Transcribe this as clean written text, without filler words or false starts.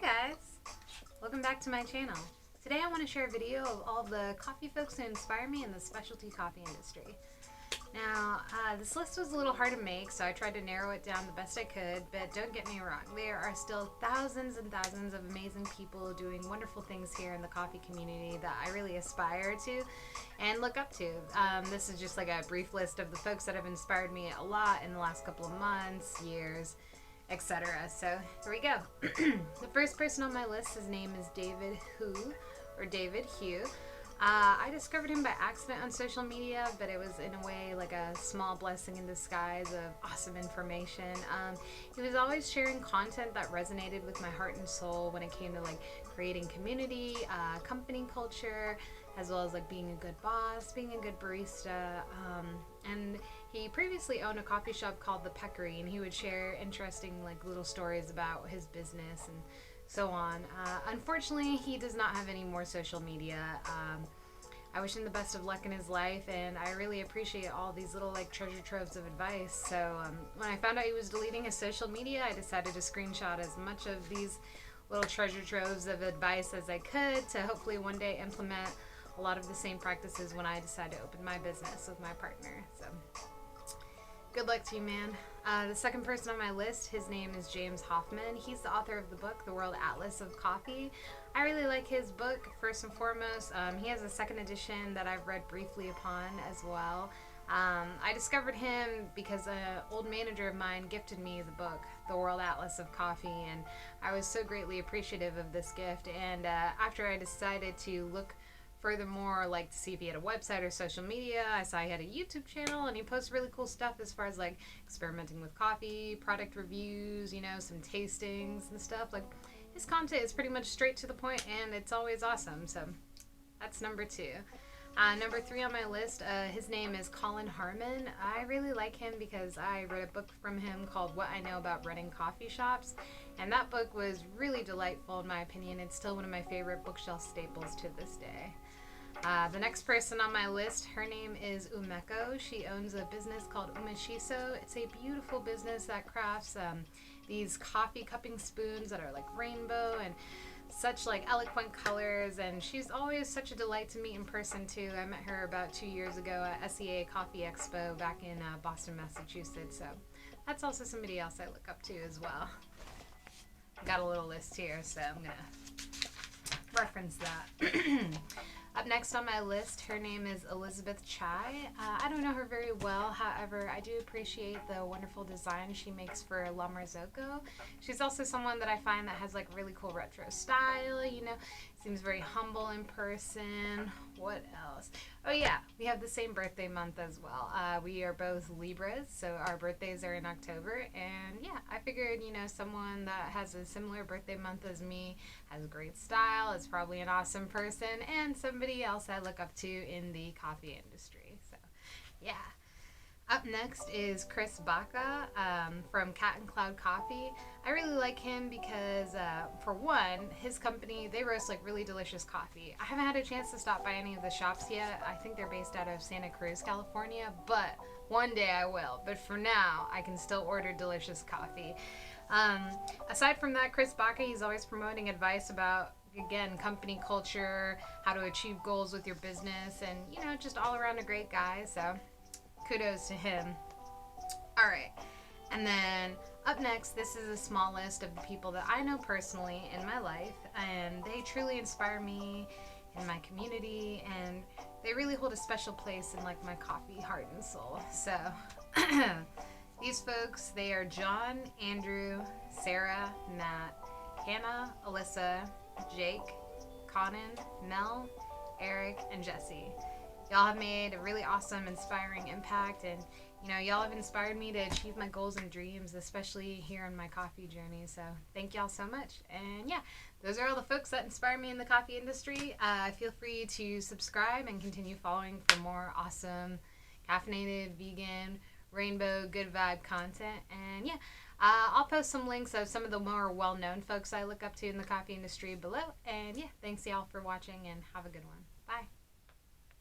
guys, welcome back to my channel. Today I want to share a video of all the coffee folks who inspire me in the specialty coffee industry. Now, this list was a little hard to make, so I tried to narrow it down the best I could, but don't get me wrong, there are still thousands and thousands of amazing people doing wonderful things here in the coffee community that I really aspire to and look up to. This is just like a brief list of the folks that have inspired me a lot in the last couple of months, years, etc. So here we go. The first person on my list, his name is David Hughes. I discovered him by accident on social media, but it was in a way like a small blessing in disguise of awesome information. He was always sharing content that resonated with my heart and soul when it came to like creating community, company culture, as well as like being a good boss, being a good barista, and he previously owned a coffee shop called the Bakke, and he would share interesting like little stories about his business and so on. Unfortunately, he does not have any more social media. I wish him the best of luck in his life, and I really appreciate all these little like treasure troves of advice. So when I found out he was deleting his social media, I decided to screenshot as much of these little treasure troves of advice as I could to hopefully one day implement a lot of the same practices when I decide to open my business with my partner. So good luck to you, man. The second person on my list, his name is James Hoffman. He's the author of the book, The World Atlas of Coffee. I really like his book, first and foremost. He has a second edition that I've read briefly upon as well. I discovered him because an old manager of mine gifted me the book, The World Atlas of Coffee, and I was so greatly appreciative of this gift. And after I decided to look furthermore, like to see if he had a website or social media, I saw he had a YouTube channel and he posts really cool stuff as far as like experimenting with coffee, product reviews, you know, some tastings and stuff. Like his content is pretty much straight to the point and it's always awesome. So that's number two. Number three on my list, his name is Colin Harmon. I really like him because I read a book from him called What I Know About Running Coffee Shops, and that book was really delightful in my opinion. It's still one of my favorite bookshelf staples to this day. The next person on my list, her name is Umeko. She owns a business called Umeshiso. It's a beautiful business that crafts these coffee cupping spoons that are like rainbow and such like eloquent colors, and she's always such a delight to meet in person too. I met her about 2 years ago at SEA Coffee Expo back in Boston, Massachusetts, so that's also somebody else I look up to as well. Got a little list here, so I'm gonna reference that. Up next on my list, her name is Elizabeth Chai. I don't know her very well, however, I do appreciate the wonderful design she makes for La Marzocco. She's also someone that I find that has like really cool retro style, you know, seems very humble in person. What else? Oh yeah, we have the same birthday month as well. We are both Libras, so our birthdays are in October, and yeah, I figured, you know, someone that has a similar birthday month as me, has great style, is probably an awesome person, and somebody else I look up to in the coffee industry. So yeah. Up next is Chirs Baca from Cat and Cloud Coffee. I really like him because, for one, his company, they roast like really delicious coffee. I haven't had a chance to stop by any of the shops yet. I think they're based out of Santa Cruz, California, but one day I will. But for now, I can still order delicious coffee. Aside from that, Chirs Baca, he's always promoting advice about, again, company culture, how to achieve goals with your business, and, you know, just all around a great guy, so kudos to him. Alright, and then up next, this is a small list of the people that I know personally in my life, and they truly inspire me in my community, and they really hold a special place in like my coffee heart and soul. So these folks, they are John, Andrew, Sarah, Matt, Hannah, Alyssa, Jake, Conan, Mel, Eric, and Jesse. Y'all have made a really awesome, inspiring impact, and you know, y'all have inspired me to achieve my goals and dreams, especially here on my coffee journey. So thank y'all so much. And yeah, those are all the folks that inspire me in the coffee industry. Feel free to subscribe and continue following for more awesome, caffeinated, vegan, rainbow, good vibe content. And yeah, I'll post some links of some of the more well-known folks I look up to in the coffee industry below. And yeah, thanks y'all for watching and have a good one. Bye.